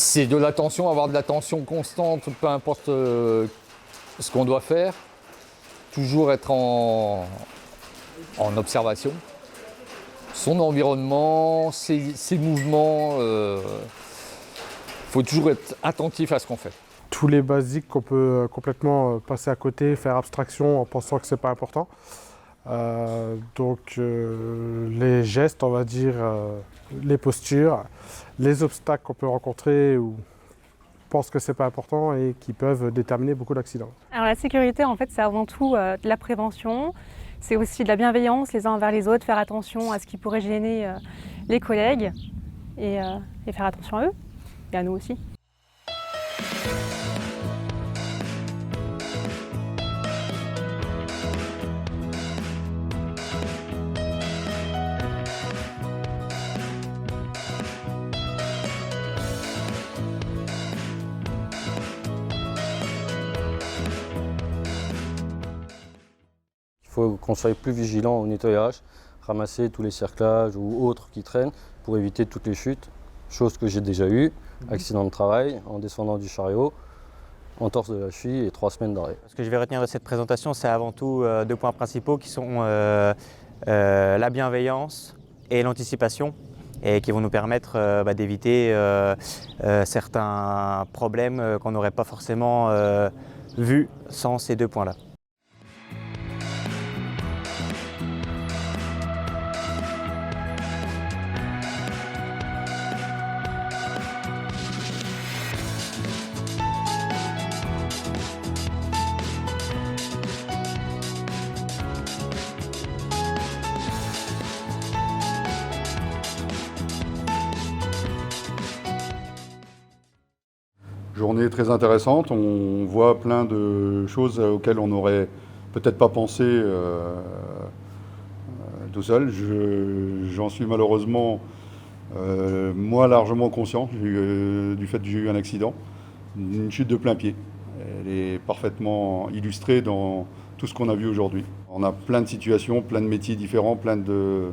C'est de l'attention, avoir de l'attention constante, peu importe ce qu'on doit faire. Toujours être en observation. Son environnement, ses mouvements. Faut toujours être attentif à ce qu'on fait. Tous les basiques qu'on peut complètement passer à côté, faire abstraction en pensant que c'est pas important. Les gestes, on va dire, les postures, les obstacles qu'on peut rencontrer ou pense que c'est pas important et qui peuvent déterminer beaucoup d'accidents. Alors la sécurité, en fait, c'est avant tout de la prévention. C'est aussi de la bienveillance les uns envers les autres, faire attention à ce qui pourrait gêner les collègues et faire attention à eux et à nous aussi. Il faut qu'on soit plus vigilant au nettoyage, ramasser tous les cerclages ou autres qui traînent pour éviter toutes les chutes, chose que j'ai déjà eu, accident de travail en descendant du chariot, entorse de la cheville et 3 semaines d'arrêt. Ce que je vais retenir de cette présentation, c'est avant tout 2 points principaux qui sont la bienveillance et l'anticipation, et qui vont nous permettre d'éviter certains problèmes qu'on n'aurait pas forcément vus sans ces 2 points-là. Journée très intéressante, on voit plein de choses auxquelles on n'aurait peut-être pas pensé tout seul. J'en suis malheureusement, moi, largement conscient du fait que j'ai eu un accident, une chute de plein pied. Elle est parfaitement illustrée dans tout ce qu'on a vu aujourd'hui. On a plein de situations, plein de métiers différents, plein de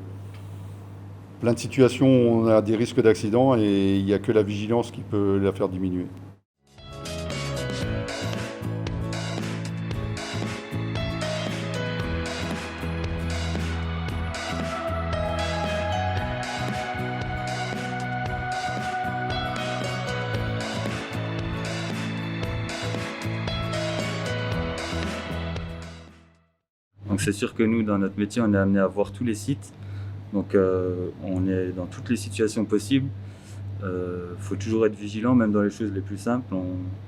situations où on a des risques d'accident et il n'y a que la vigilance qui peut la faire diminuer. Donc c'est sûr que nous, dans notre métier, on est amené à voir tous les sites. Donc on est dans toutes les situations possibles. Faut toujours être vigilant, même dans les choses les plus simples.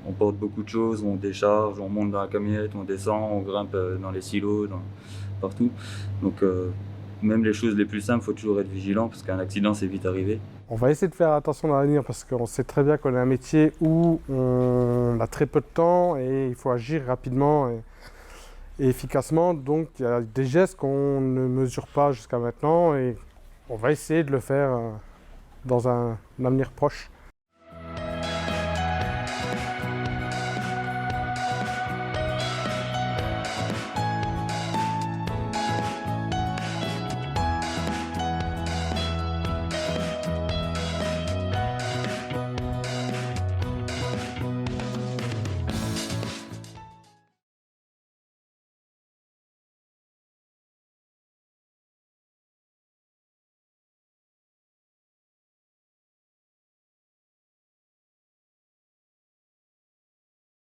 On porte beaucoup de choses, on décharge, on monte dans la camionnette, on descend, on grimpe dans les silos, partout. Donc même les choses les plus simples, faut toujours être vigilant parce qu'un accident, c'est vite arrivé. On va essayer de faire attention dans l'avenir parce qu'on sait très bien qu'on a un métier où on a très peu de temps et il faut agir rapidement et efficacement. Donc il y a des gestes qu'on ne mesure pas jusqu'à maintenant et on va essayer de le faire dans un avenir proche.